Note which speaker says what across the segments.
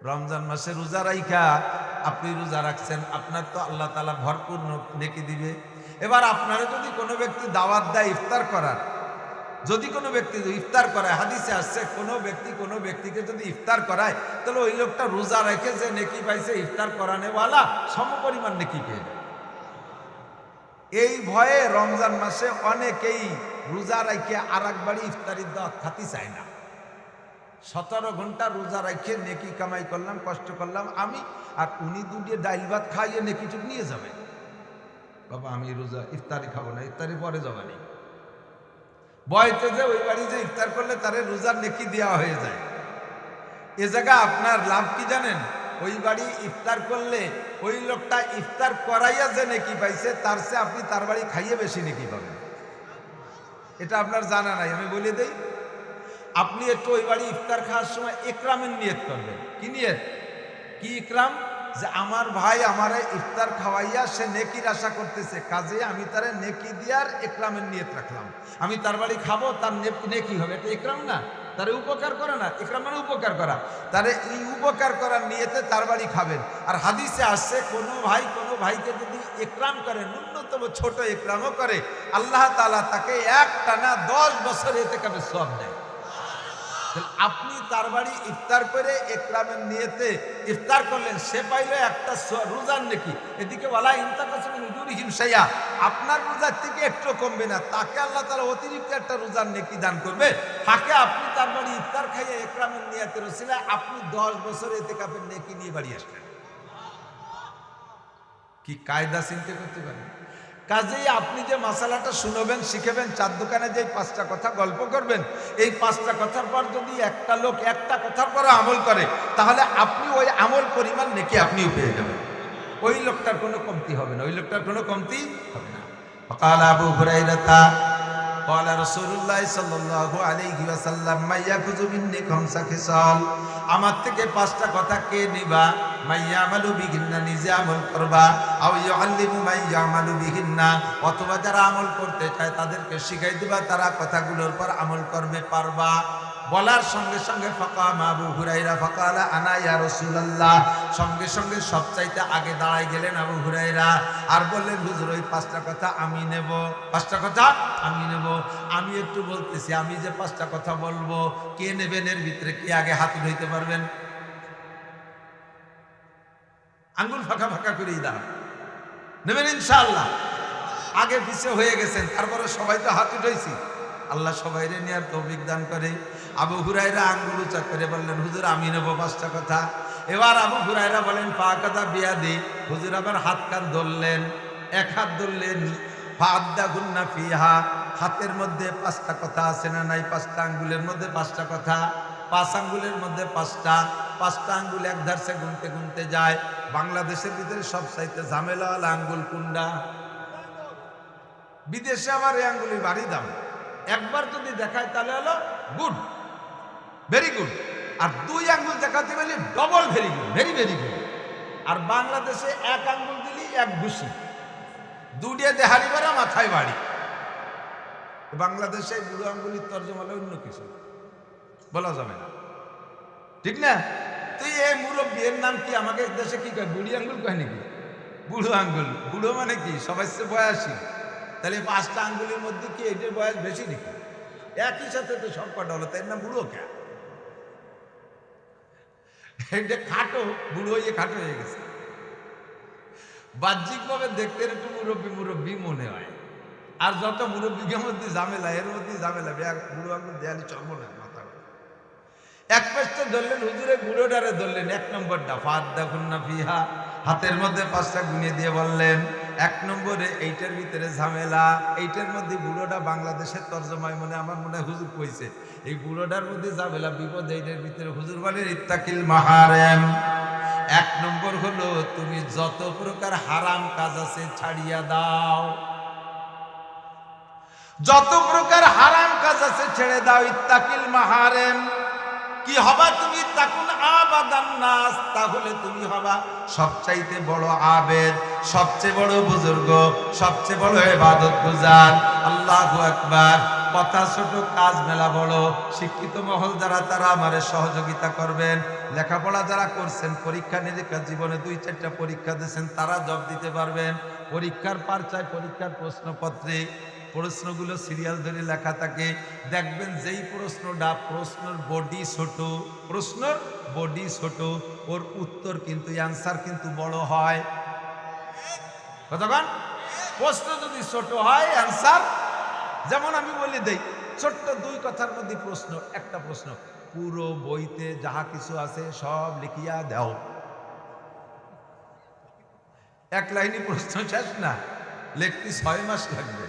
Speaker 1: রমজান মাসে রোজা রাইখা আপনি রোজা রাখছেন, আপনার তো আল্লাহ তাআলা ভরপুর নেকি দিবে। এবার আপনারা যদি কোনো ব্যক্তি দাওয়াত দেয় ইফতার করার, যদি কোনো ব্যক্তি ইফতার করায়, হাদিসে আসছে কোনো ব্যক্তি কোনো ব্যক্তিকে যদি ইফতার করায়, তাহলে ওই লোকটা রোজা রেখে যে নেকি পাইছে ইফতার করানেওয়ালা সমপরিমাণ নেকি পেয়ে যায়। এই ভয়ে রমজান মাসে অনেকেই রোজা রাখে আর একবারই ইফতারির দাওয়াত খাতি চায় না। 17 ঘন্টা রোজা রাখে নেকি কামাই করলাম, কষ্ট করলাম আমি, আর উনি দুটিয়ে ডাইল ভাত খাইয়ে নেকিটুক নিয়ে যাবে। বাবা আমি রোজা ইফতারি খাবো না, ইফতারি পরে যাবানি। বয়তে যে ওই বাড়ি যে ইফতার করলে তারে রোজার নেকি দেওয়া হয়ে যায়। এ জায়গা আপনার লাভ কি জানেন? ওই বাড়ি ইফতার করলে ওই লোকটা ইফতার করাইয়া যে নেকি পাইছে তার চেয়ে আপনি তার বাড়ি খাইয়ে বেশি নেকি পাবেন। এটা আপনার জানা নাই, আমি বলে দেই। আপনি একটু ওই বাড়ি ইফতার খাওয়ার সময় ইকরামের নিয়ত করবেন। কি নিয়ত? কি ইকরাম? যে আমার ভাই আমারে ইফতার খাওয়াইয়া সে নেকির আশা করতেছে, কাজে আমি তারে নেকি দিয়ার ইকরামের নিয়ত রাখলাম। আমি তার বাড়ি খাবো, তার নেকি হবে, এটা ইকরাম না? তারে উপকার করে না? ইকরাম মানে উপকার করা। তারে এই উপকার করার নিয়তে তার বাড়ি খাবেন। আর হাদিসে আসছে কোনো ভাই কোনো ভাইকে যদি ইকরাম করে, ন্যূনতম ছোট ইকরামও করে, আল্লাহ তাআলা তাকে একটানা 10 বছর ইতিকাফের সওয়াব দেয়। আপনি তার বাড়ি ইফতার করে ইকরামের নিয়তে ইফতার করলেন, সে পাইলে একটা রোজার নেকি। এদিকে ওয়ালা ইনতাকাসু মিন উজুরিহিম শাইআ, আপনার রোজার থেকে একটু কমবে না, তাকে আল্লাহ তাআলা অতিরিক্ত একটা রোজার নেকি দান করবে। ফাঁকে আপনি তার বাড়ি ইফতার খাইয়ে ইকরামের নিয়তের ওসিলায় আপনি 10 বছর ইতিকাফের নেকি নিয়ে বাড়ি আসলেন। কি কায়দা চিন্তা করতে পারেন? কাজেই আপনি যে মাসালাটা শুনবেন, শিখেবেন, চার দোকানে যে 5টা কথা গল্প করবেন, এই 5টা কথার পর যদি একটা লোক একটা কথার পর আমল করে, তাহলে আপনি ওই আমল পরিমাণ নেকি আপনিও পেয়ে যাবেন। ওই লোকটার কোনো কমতি হবে না, ওই লোকটার কোনো কমতি হবে না। فقال أبو هريرة قال رسول الله صلى الله عليه وسلم من يأخذ مني 5 خصال, আমার থেকে 5টা কথা কে নিবা? মাইয়ামালু বিহিন্না, নিজে আমল করবা। আও ইউআল্লিমু মাইয়ামালু বিহিন্না, অথবা যারা আমল করতে চায় তাদেরকে শিখাই দিবা, তারা কথাগুলোর পর আমল করবে, পারবা। বলার সঙ্গে সঙ্গে ফাকাম আবু হুরায়রা ফাকালা আনা ইয়া রাসূলুল্লাহ, সঙ্গে সঙ্গে সবচাইতে আগে দাঁড়াই গেলেন আবু হুরায়রা আর বললেন, হুজুর ওই 5টা কথা আমি নেব, 5টা কথা আমি নেব। আমি একটু বলতেছি, আমি যে 5টা কথা বলবো, কে নেবেন? এর ভিতরে কে আগে হাত উঠাইতে পারবেন? আঙ্গুল ফাঁকা ফাঁকা করেই দাঁড়ান, নেবেন ইনশাআল্লাহ? আগে পিছে হয়ে গেছেন, তারপরে সবাই তো হাত উঠাইছি। আল্লাহ সবাইরে নেওয়ার তৌফিক দান করে। আবু হুরায়রা আঙ্গুল উঁচা করে বললেন, হুজুর আমি নেব 5টা কথা। এবার আবু হুরায়রা বলেন, ফাকাদা বিয়াদি, হুজুর আবার হাত কান ধরলেন, এক হাত ধরলেন। ফাআদ্দা গুন্না ফিহা, হাতের মধ্যে 5টা কথা আছে না নাই? 5টা আঙ্গুলের মধ্যে 5টা কথা, 5 আঙ্গুলের মধ্যে 5টা, 5টা আঙ্গুল এক ধারসে গুনতে গুনতে যায়। বাংলাদেশের ভিতরে সবচাইতে ঝামেলাওয়ালা আঙ্গুল কোনটা? বিদেশে আবার এই আঙ্গুলি ভারী দাম। একবার যদি দেখায় তাহলে হলো গুড, ভেরি গুড। আর 2 আঙ্গুল দেখাতে পারলে double very good, very very good. আর বাংলাদেশে 1 আঙ্গুল দিলি 1 ঘুষি, 2 দেহারি বাড়া মাথায় বাড়ি। বাংলাদেশে বুড়ো আঙ্গুলির তর্জমা হলো অন্য কিছু, বলা যাবে না, ঠিক না? তুই এই মুরব্বীর নাম কি? আমাকে দেশে কি কয়? বুড়ি আঙ্গুল কয় নাকি? বুড়ো আঙ্গুল। বুড়ো মানে কি? সবাই বয়সী। তাহলে 5টা আঙ্গুলের মধ্যে কি এটার বয়স বেশি নাকি? একই সাথে তো সব কটা হলো, তাই না? বুড়ো কে? এটা খাটো, বুড়ো হয়ে খাটো হয়ে গেছে। বাহ্যিক ভাবে দেখতে একটু মুরব্বী মুরব্বী মনে হয়। আর যত মুরব্বীর মধ্যে ঝামেলা, এর মধ্যে ঝামেলা। বুড়ো আঙ্গুল দেয়ালে চর্ম না, মাথা এক পাশে ধরলেন, হুজুরে বুড়োটারে ধরলেন 1 নম্বরটা। ফাআদ্দা গুন্না ফিহা, হাতের মধ্যে 5টা গুনিয়ে দিয়ে বললেন 1 নম্বরে এইটার ভিতরে ঝামেলা, এইটার মধ্যে বুড়োটা বাংলাদেশের তর্জমায় আমার মনে হয় হুজুর কইছে, এই বুড়োটার মধ্যে ঝামেলা, বিপদ এইটার ভিতরে। হুজুর বলেন ইত্তাকিল মাহারেম, 1 নম্বর হলো তুমি যত প্রকার হারাম কাজ আছে ছাড়িয়া দাও, যত প্রকার হারাম কাজ আছে ছেড়ে দাও। ইত্তাকিল মাহারেম, কি হবা তুমি? তাকুন আবাদান নাস, তাহলে তুমি হবা সবচাইতে বড় আবেদ, সবচেয়ে বড় বুজুর্গ, সবচেয়ে বড় ইবাদত গুজার। আল্লাহু আকবার। কথা ছোট কাজ মেলা বড়। শিক্ষিত মহল যারা তারা আমারে সহযোগিতা করবেন। লেখাপড়া যারা করছেন, পরীক্ষা নিরীক্ষা জীবনে 2-4টা পরীক্ষা দিয়েছেন, তারা জব দিতে পারবেন। পরীক্ষার পারচায় পরীক্ষার প্রশ্নপত্রে প্রশ্নগুলো সিরিয়াল ধরে লেখা থাকে। দেখবেন যেই প্রশ্নের বডি ছোট, প্রশ্নের বডি ছোট, ওর উত্তর কিন্তু অ্যান্সার কিন্তু বড় হয়। কতক্ষণ প্রশ্ন যদি ছোট হয় অ্যান্সার, যেমন আমি বলে দেই, ছোট্ট 2 কথার মধ্যে প্রশ্ন, একটা প্রশ্ন, পুরো বইতে যাহা কিছু আছে সব লিখিয়া দাও। 1 লাইনই প্রশ্ন শেষ না, লিখতে 6 মাস লাগবে।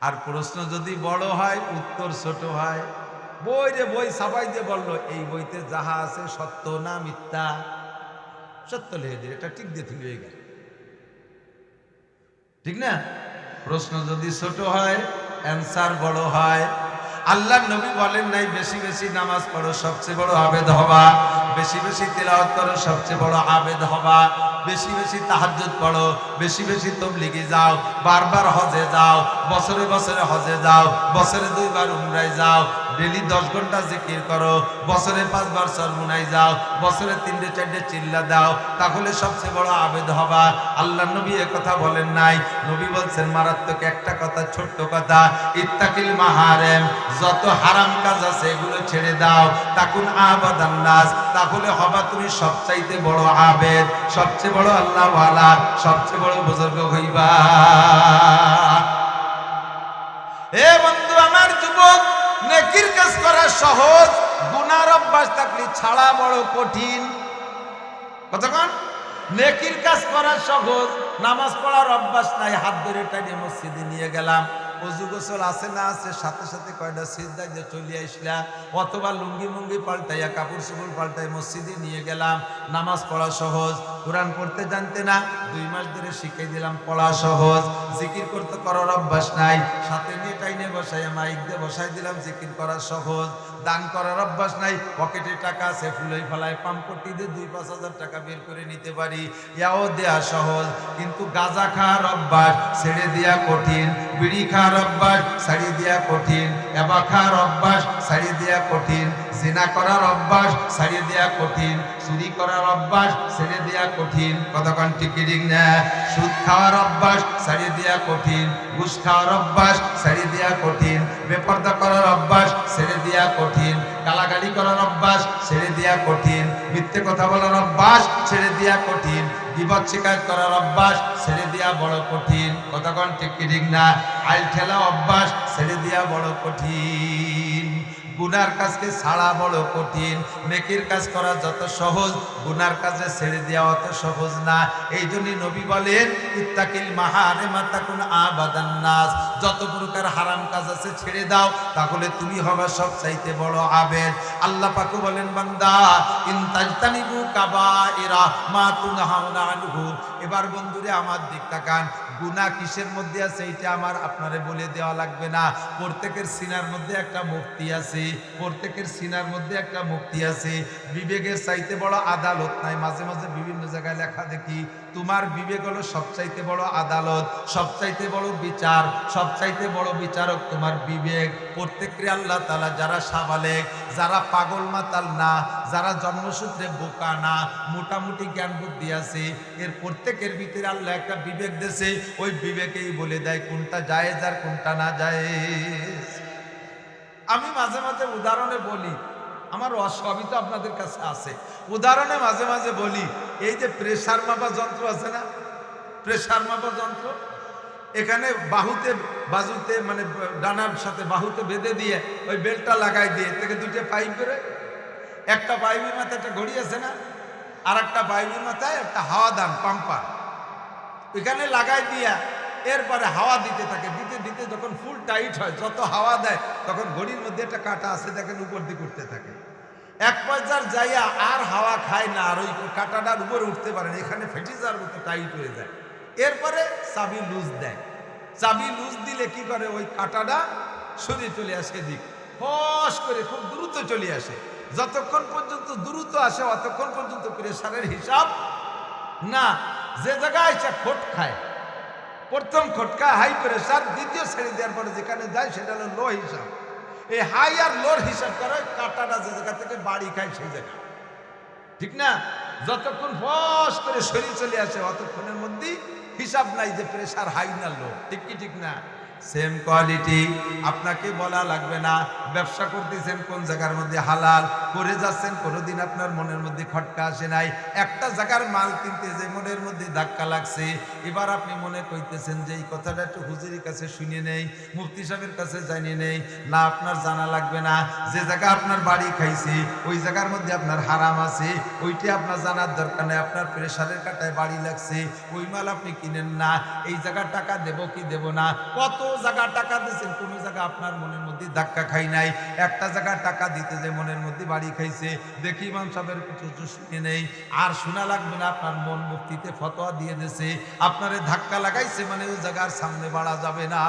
Speaker 1: আর প্রশ্ন যদি বড় হয়, উত্তর ছোট হয়। বই ছাপাই দিয়ে বললো এই বইতে যাহা আছে সত্য না মিথ্যা, সত্য লিখে দিয়ে এটা ঠিক দিয়ে তুলে গেল, ঠিক না? প্রশ্ন যদি ছোট হয়, অ্যান্সার বড় হয়। আল্লাহ নবী বলেন নাই বেশি বেশি নামাজ পড়ো সবচেয়ে বড় আবেদ হবা, বেশি বেশি তিলাওয়াত করো সবচেয়ে বড় আবেদ হবা, বেশি বেশি তাহাজ্জুদ পড়ো, বেশি বেশি তাবলীগে যাও, বারবার হজে যাও, বছরে বছরে হজে যাও, বছরে 2 বার উমরায় যাও, ডেলি 10 ঘন্টা জিকির করো, বছরে 5 বার সরমুনায় যাও, বছরে 3-4 চিল্লা দাও, তাহলে সবচেয়ে বড় আবেদ হবা। আল্লাহ নবী এ কথা বলেন নাই। নবী বলছেন মারাত্মক একটা কথা, ছোট্ট কথা, ইত্তাকিল মাহারেম, যত হারাম কাজ আছে এগুলো ছেড়ে দাও, তাকুন আবাদান নাস, তাহলে হবা তুমি সবচাইতে বড় আবেদ, সবচেয়ে বড় আল্লাহ ওয়ালা, সবচেয়ে বড় বুজুর্গ হইবা। এ বন্ধু আমার, যুবক, নেকির কাজ করা সহজ, গুনার অভ্যাস থাকলে ছাড়া বড় কঠিন। কতক্ষণ নেকির কাজ করা সহজ, নামাজ পড়ার অভ্যাস নাই, হাত ধরে টাইনে মসজিদে নিয়ে গেলাম, অজু গোসল আছে না আছে, সাথে সাথে কয়টা সিজদা দিয়ে চলে আসলা, অথবা লুঙ্গি মুঙ্গি পাল্টাইয়া কাপড় চোপড় পাল্টাই মসজিদে নিয়ে গেলাম, নামাজ পড়া সহজ। কোরআন পড়তে জানতে না, 2 মাস ধরে শিখিয়ে দিলাম, পড়া সহজ। জিকির করতে করার অভ্যাস নাই, সাথে নিয়ে টাইনে বসাই মাইক দিয়ে বসাই দিলাম, জিকির করা সহজ। দান করার অভ্যাস নাই, পকেটে টাকা আছে, ফুলই ফেলায় পাম্পটি দিয়ে 2-5 হাজার টাকা বের করে নিতে পারি, ইয়াও দেয়া সহজ। কিন্তু গাঁজা খাওয়ার অভ্যাস ছেড়ে দেয়া কঠিন, বিড়ি খাওয়ার অভ্যাস ছাড়িয়ে দেয়া কঠিন, এবা খাওয়ার অভ্যাস ছাড়িয়ে দেয়া কঠিন, জিনা করার অভ্যাস ছাড়িয়ে দেয়া কঠিন, চুরি করার অভ্যাস ছেড়ে দেয়া কঠিন। কতক্ষণ টিকিটিং না, সুদ খাওয়ার অভ্যাস ছাড়িয়ে দেয়া কঠিন, ঘুষ খাওয়ার অভ্যাস ছাড়িয়ে দেয়া কঠিন, বেপরদা করার অভ্যাস ছেড়ে দেয়া কঠিন, গালাগালি করার অভ্যাস ছেড়ে দেয়া কঠিন, মিথ্যে কথা বলার অভ্যাস ছেড়ে দেয়া কঠিন, বিপদ শিকায়ত করার অভ্যাস ছেড়ে দেয়া বড় কঠিন। কতক্ষণ টিকিটিং না, আইল ঠেলা অভ্যাস ছেড়ে দেয়া বড় কঠিন। গুনার কাজকে ছাড়া বড় কঠিন, নেকির কাজ করা যত সহজ, গুনার কাজে ছেড়ে দেওয়া অত সহজ না। এই জন্যই নবী বলেন ইত্তাকিল মাহারিমা তাকুন আবাদান নাস, যত প্রকার হারাম কাজ আছে ছেড়ে দাও, তাহলে তুমি হবে সবচাইতে বড় আবেদ। আল্লাহ পাক বলেন বান্দা ইন তাজতানিবু কাবাইরা মা তুনহাউনা আনহু। এবার বন্ধুরে আমার দিক তাকান, গুনাহ কিসের মধ্যে আছে এটা আমার আপনারে বলে দেওয়া লাগবে না। প্রত্যেকের সিনার মধ্যে একটা মুক্তি আছে, প্রত্যেকের সিনার মধ্যে একটা মুক্তি আছে। বিবেকের চাইতে বড় আদালত নাই। মাঝে মাঝে বিভিন্ন জায়গায় লেখা দেখি তোমার বিবেক হলো সবচাইতে বড় আদালত, সবচাইতে বড় বিচার, সবচাইতে বড় বিচারক তোমার বিবেক। প্রত্যেককে আল্লাহ তাআলা যারা সাবালেগ, যারা পাগল মাতাল না, যারা জন্মসূত্রে বোকা না, মোটামুটি জ্ঞান বুদ্ধি আছে, এর প্রত্যেকের ভিতরে আল্লাহ একটা বিবেক দিয়েছে। ওই বিবেকেই বলে দেয় কোনটা জায়েজ আর কোনটা না জায়েজ। আমি মাঝে মাঝে উদাহরণে বলি, আমার সবই তো আপনাদের কাছে আছে, উদাহরণে মাঝে মাঝে বলি, এই যে প্রেসার মাপা যন্ত্র আছে না, প্রেসার মাপা যন্ত্র, এখানে বাহুতে বাজুতে মানে ডানার সাথে বাহুতে বেঁধে দিয়ে ওই বেল্টটা লাগাই দিয়ে থেকে 2টে পাইপ করে, একটা পাইপের মাথায় একটা ঘড়ি আছে না, আর একটা পাইপের মাথায় একটা হাওয়া দান পাম্পার, এখানে লাগাই দিয়া এরপরে হাওয়া দিতে থাকে, দিতে দিতে যখন ফুল টাইট হয়, যত হাওয়া দেয় তখন ঘড়ির মধ্যে একটা কাঁটা আছে দেখেন উপর দিকে উঠতে থাকে। এক পর্যায়ে যাইয়া আর হাওয়া খায় না, আর ওই কাঁটাটার উপরে উঠতে পারে না, এখানে ফেটে যাওয়ার মতো টাইট হয়ে যায়। এরপরে চাবি লুজ দেয়, চাবি লুজ দিলে কি করে ওই কাঁটাটা সরিয়ে চলে আসে এদিক, ফস করে খুব দ্রুত চলে আসে। যতক্ষণ পর্যন্ত দ্রুত আসে অতক্ষণ পর্যন্ত প্রেসারের হিসাব না, যে জায়গায় খোট খায় প্রথম খটকা হাই প্রেশার, দ্বিতীয় ছেড়ে দেওয়ার পরে যেখানে যায় সেটা হলো লো হিসাব। এই হাই আর লোর হিসাব করে কাঁটাটা যে জায়গা থেকে বাড়ি খায় সেই জায়গা, ঠিক না? যতক্ষণ ফস করে শরীর চলে আসে অতক্ষণের মধ্যেই হিসাব নাই যে প্রেশার হাই না লো, ঠিক কি ঠিক না? সেম কোয়ালিটি, আপনাকে বলা লাগবে না। ব্যবসা করতেছেন কোন জায়গার মধ্যে হালাল করে যাচ্ছেন, কোনোদিন আপনার মনের মধ্যে খটকা আসে নাই। একটা জায়গার মাল কিনতে যে মনের মধ্যে ধাক্কা লাগছে, এবার আপনি মনে কইতেছেন যে এই কথাটা একটু হুজুরের কাছে শুনে নেই, মুফতি সাহেবের কাছে জানিয়ে নেই। না, আপনার জানা লাগবে না। যে জায়গা আপনার বাড়ি খাইছে ওই জায়গার মধ্যে আপনার হারাম আছে, ওইটি আপনার জানার দরকার নেই। আপনার প্রেশারের কাটায় বাড়ি লাগছে, ওই মাল আপনি কিনেন না। এই জায়গার টাকা দেব কি দেব না, কত জায়গা টাকা দিয়েছেন, কোন জায়গা আপনার মনের মধ্যে ধাক্কা খাই নাই। একটা জায়গা টাকা দিতে যে মনের মধ্যে বাড়ি খাইছে, দেখি ইমাম সাহেবের কিছু শুনে নেই। আর শোনা লাগবে না, আপনার মন মুফতিতে ফতোয়া দিয়ে দিয়েছে, আপনারে ধাক্কা লাগাইছে মানে ওই জায়গার সামনে বাড়া যাবে না।